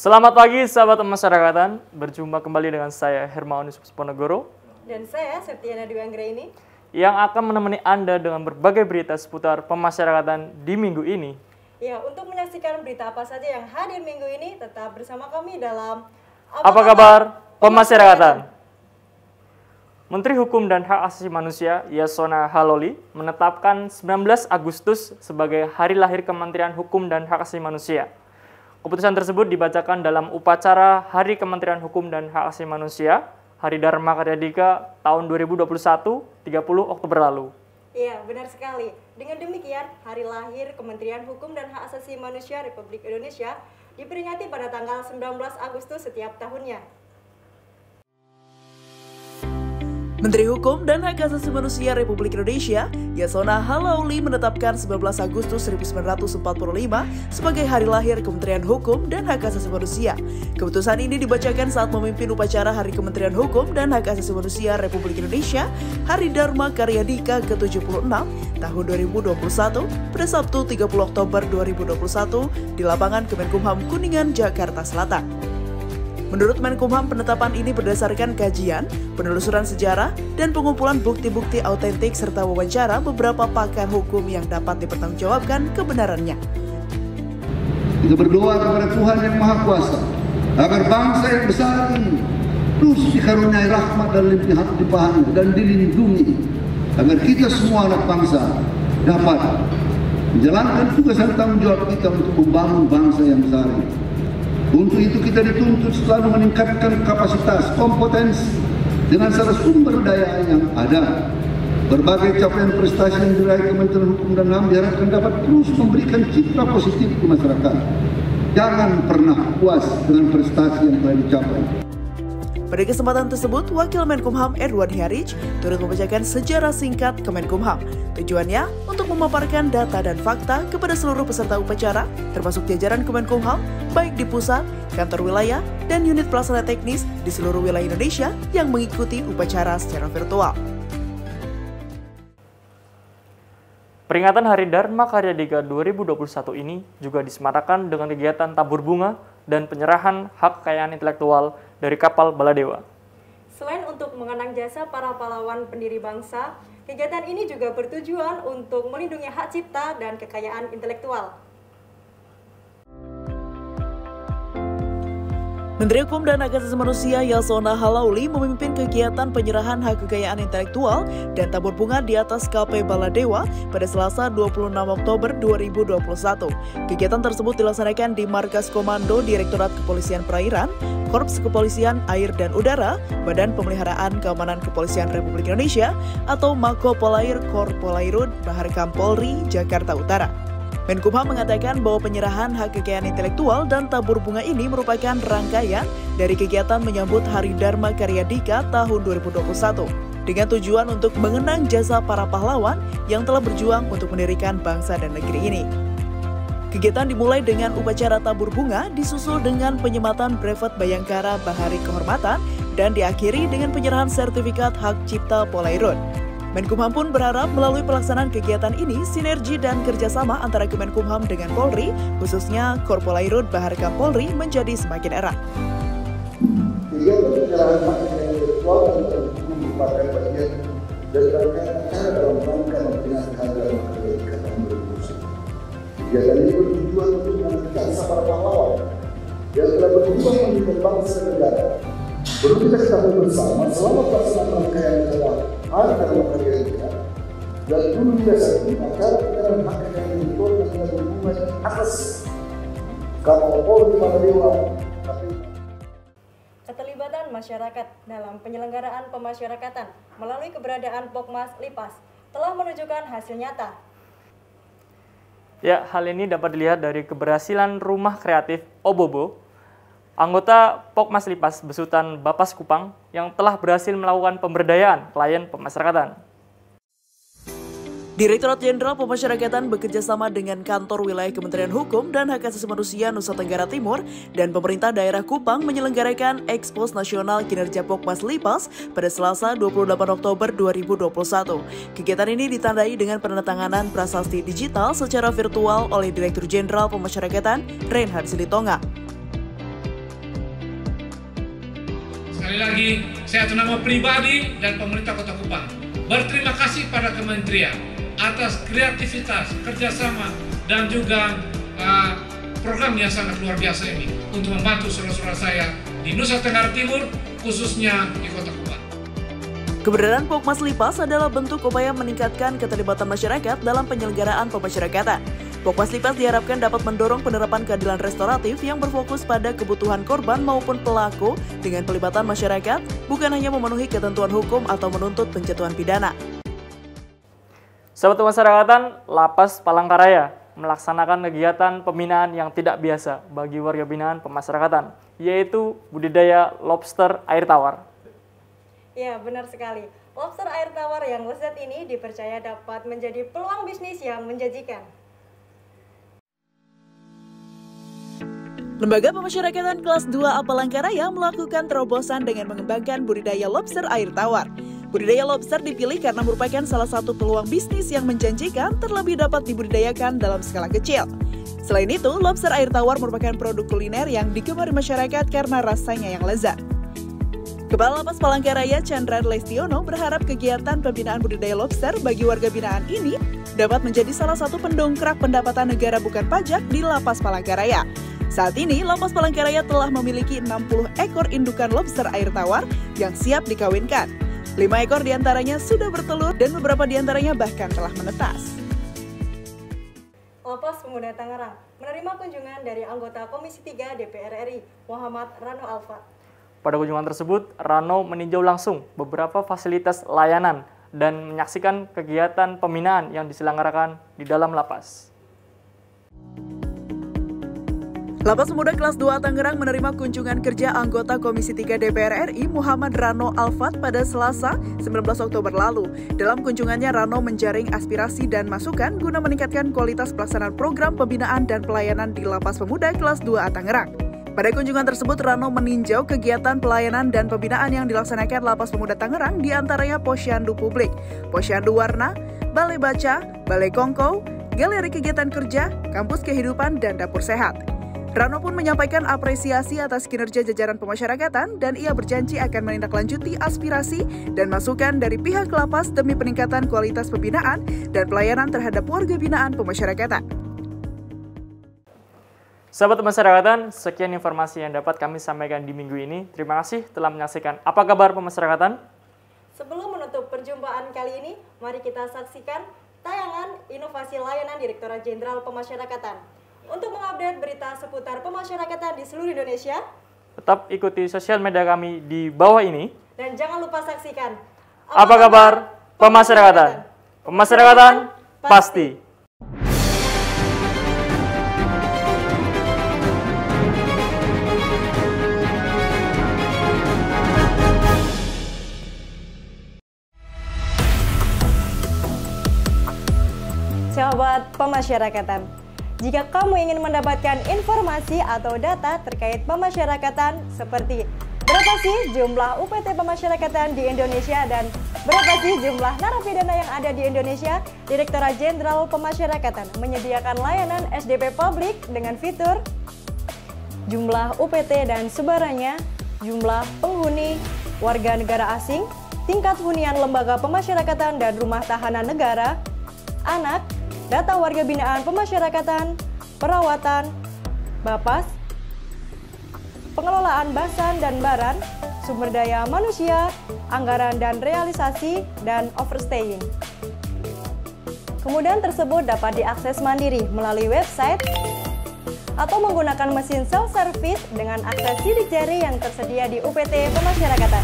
Selamat pagi sahabat pemasyarakatan, berjumpa kembali dengan saya Hermawan Yusuf Ponegoro dan saya Septiana Dwi Anggraini yang akan menemani Anda dengan berbagai berita seputar pemasyarakatan di minggu ini. Ya, untuk menyaksikan berita apa saja yang hadir minggu ini, tetap bersama kami dalam Apa kabar pemasyarakatan? Menteri Hukum dan Hak Asasi Manusia Yasona Haloli menetapkan 19 Agustus sebagai hari lahir Kementerian Hukum dan Hak Asasi Manusia. Keputusan tersebut dibacakan dalam upacara Hari Kementerian Hukum dan Hak Asasi Manusia, Hari Dharma Karya Dika tahun 2021, 30 Oktober lalu. Iya, benar sekali. Dengan demikian, Hari Lahir Kementerian Hukum dan Hak Asasi Manusia Republik Indonesia diperingati pada tanggal 19 Agustus setiap tahunnya. Menteri Hukum dan Hak Asasi Manusia Republik Indonesia, Yasona Haloli menetapkan 19 Agustus 1945 sebagai hari lahir Kementerian Hukum dan Hak Asasi Manusia. Keputusan ini dibacakan saat memimpin upacara Hari Kementerian Hukum dan Hak Asasi Manusia Republik Indonesia, Hari Dharma Karya Dika ke-76 tahun 2021 pada Sabtu 30 Oktober 2021 di lapangan Kemenkumham Kuningan, Jakarta Selatan. Menurut Menkumham, penetapan ini berdasarkan kajian, penelusuran sejarah, dan pengumpulan bukti-bukti autentik serta wawancara beberapa pakar hukum yang dapat dipertanggungjawabkan kebenarannya. Kita berdoa kepada Tuhan yang Maha Kuasa agar bangsa yang besar ini terus dikaruniai rahmat dan limpahan dan dilindungi, agar kita semua anak bangsa dapat menjalankan tugas dan tanggung jawab kita untuk membangun bangsa yang besar ini. Untuk itu kita dituntut selalu meningkatkan kapasitas, kompetensi dengan segala sumber daya yang ada. Berbagai capaian prestasi yang diraih Kementerian Hukum dan HAM diharapkan dapat terus memberikan citra positif ke masyarakat. Jangan pernah puas dengan prestasi yang telah dicapai. Pada kesempatan tersebut, Wakil Menkumham Edward Hiarij turut membacakan sejarah singkat Kemenkumham. Tujuannya untuk memaparkan data dan fakta kepada seluruh peserta upacara, termasuk jajaran Kemenkumham, baik di pusat, kantor wilayah, dan unit pelaksana teknis di seluruh wilayah Indonesia yang mengikuti upacara secara virtual. Peringatan Hari Dharma Karya Dika 2021 ini juga disemarakan dengan kegiatan tabur bunga dan penyerahan hak kekayaan intelektual dari kapal Baladewa. Selain untuk mengenang jasa para pahlawan pendiri bangsa, kegiatan ini juga bertujuan untuk melindungi hak cipta dan kekayaan intelektual. Menteri Hukum dan Hak Asasi Manusia Yasona Haloli memimpin kegiatan penyerahan hak kekayaan intelektual dan tabur bunga di atas KP Baladewa pada Selasa 26 Oktober 2021. Kegiatan tersebut dilaksanakan di Markas Komando Direktorat Kepolisian Perairan, Korps Kepolisian Air dan Udara, Badan Pemeliharaan Keamanan Kepolisian Republik Indonesia atau Mako Polair Korpolairut Baharkam Polri, Jakarta Utara. Menkumham mengatakan bahwa penyerahan hak kekayaan intelektual dan tabur bunga ini merupakan rangkaian dari kegiatan menyambut Hari Dharma Karya Dika tahun 2021 dengan tujuan untuk mengenang jasa para pahlawan yang telah berjuang untuk mendirikan bangsa dan negeri ini. Kegiatan dimulai dengan upacara tabur bunga disusul dengan penyematan brevet Bayangkara Bahari Kehormatan dan diakhiri dengan penyerahan sertifikat hak cipta Polairut. Menkumham pun berharap melalui pelaksanaan kegiatan ini, sinergi dan kerjasama antara Kemenkumham dengan Polri, khususnya Korpolairut Baharkam Polri, menjadi semakin erat. Kegiatan penyerahan hak kekayaan intelektual merupakan bagian dari rangkaian acara dalam rangka memperingati Hari Dharma Karya Dika tahun 2021. Kegiatan ini bertujuan untuk mengangkat jasa para pahlawan yang telah berjuang mendirikan bangsa dan negara. Perlu kita ketahui bersama selama pelaksanaan rangkaian acara Hari Dharma Karya Dika dan dulu biasa acara penyerahan hak kekayaan intelektual yang telah berhubungan atas kapal Polri Baladewa. Keterlibatan masyarakat dalam penyelenggaraan pemasyarakatan melalui keberadaan Pokmas Lipas telah menunjukkan hasil nyata. Ya, hal ini dapat dilihat dari keberhasilan Rumah Kreatif Obobo, anggota Pokmas Lipas Besutan Bapas Kupang yang telah berhasil melakukan pemberdayaan klien pemasyarakatan. Direktorat Jenderal Pemasyarakatan bekerjasama dengan Kantor Wilayah Kementerian Hukum dan Hak Asasi Manusia Nusa Tenggara Timur dan pemerintah daerah Kupang menyelenggarakan Ekspos Nasional Kinerja Pokmas Lipas pada Selasa 28 Oktober 2021. Kegiatan ini ditandai dengan penandatanganan prasasti digital secara virtual oleh Direktur Jenderal Pemasyarakatan Reinhard Silitonga. Sekali lagi, saya atas nama pribadi dan pemerintah Kota Kupang berterima kasih pada Kementerian atas kreativitas, kerjasama, dan juga program yang sangat luar biasa ini untuk membantu saudara-saudara saya di Nusa Tenggara Timur, khususnya di Kota Kupang. Keberadaan Pokmas Lipas adalah bentuk upaya meningkatkan keterlibatan masyarakat dalam penyelenggaraan pemasyarakatan. Pokmas Lipas diharapkan dapat mendorong penerapan keadilan restoratif yang berfokus pada kebutuhan korban maupun pelaku dengan pelibatan masyarakat, bukan hanya memenuhi ketentuan hukum atau menuntut penjatuhan pidana. Sahabat pemasyarakatan, Lapas Palangkaraya melaksanakan kegiatan pembinaan yang tidak biasa bagi warga binaan pemasyarakatan, yaitu budidaya lobster air tawar. Ya, benar sekali. Lobster air tawar yang lezat ini dipercaya dapat menjadi peluang bisnis yang menjanjikan. Lembaga Pemasyarakatan Kelas 2A Palangkaraya melakukan terobosan dengan mengembangkan budidaya lobster air tawar. Budidaya lobster dipilih karena merupakan salah satu peluang bisnis yang menjanjikan, terlebih dapat dibudidayakan dalam skala kecil. Selain itu, lobster air tawar merupakan produk kuliner yang digemari masyarakat karena rasanya yang lezat. Kepala Lapas Palangkaraya Chandra Lestiono berharap kegiatan pembinaan budidaya lobster bagi warga binaan ini dapat menjadi salah satu pendongkrak pendapatan negara bukan pajak di Lapas Palangkaraya. Saat ini, Lapas Palangkaraya telah memiliki 60 ekor indukan lobster air tawar yang siap dikawinkan. 5 ekor diantaranya sudah bertelur dan beberapa diantaranya bahkan telah menetas. Lapas Pemuda Tangerang menerima kunjungan dari anggota Komisi 3 DPR RI, Muhammad Rano Alfat. Pada kunjungan tersebut, Rano meninjau langsung beberapa fasilitas layanan dan menyaksikan kegiatan pembinaan yang diselenggarakan di dalam lapas. Lapas Pemuda Kelas 2 Tangerang menerima kunjungan kerja anggota Komisi 3 DPR RI Muhammad Rano Alfat pada Selasa 19 Oktober lalu. Dalam kunjungannya, Rano menjaring aspirasi dan masukan guna meningkatkan kualitas pelaksanaan program pembinaan dan pelayanan di Lapas Pemuda Kelas 2A Tangerang. Pada kunjungan tersebut, Rano meninjau kegiatan pelayanan dan pembinaan yang dilaksanakan Lapas Pemuda Tangerang, diantaranya Posyandu Publik, Posyandu Warna, Balai Baca, Balai Kongko, Galeri Kegiatan Kerja, Kampus Kehidupan, dan Dapur Sehat. Rano pun menyampaikan apresiasi atas kinerja jajaran pemasyarakatan dan ia berjanji akan menindaklanjuti aspirasi dan masukan dari pihak lapas demi peningkatan kualitas pembinaan dan pelayanan terhadap warga binaan pemasyarakatan. Sahabat pemasyarakatan, sekian informasi yang dapat kami sampaikan di minggu ini. Terima kasih telah menyaksikan Apa Kabar Pemasyarakatan. Sebelum menutup perjumpaan kali ini, mari kita saksikan tayangan inovasi layanan Direktorat Jenderal Pemasyarakatan. Untuk mengupdate berita seputar pemasyarakatan di seluruh Indonesia, tetap ikuti sosial media kami di bawah ini. Dan jangan lupa saksikan Apa Kabar Pemasyarakatan. Pemasyarakatan pasti. Sahabat pemasyarakatan, jika kamu ingin mendapatkan informasi atau data terkait pemasyarakatan seperti berapa sih jumlah UPT pemasyarakatan di Indonesia dan berapa sih jumlah narapidana yang ada di Indonesia, Direktorat Jenderal Pemasyarakatan menyediakan layanan SDP Publik dengan fitur jumlah UPT dan sebarannya, jumlah penghuni, warga negara asing, tingkat hunian lembaga pemasyarakatan dan rumah tahanan negara, anak, data warga binaan pemasyarakatan, perawatan, Bapas, pengelolaan basan dan baran, sumber daya manusia, anggaran dan realisasi, dan overstaying. Kemudian tersebut dapat diakses mandiri melalui website atau menggunakan mesin self-service dengan akses sidik jari yang tersedia di UPT Pemasyarakatan.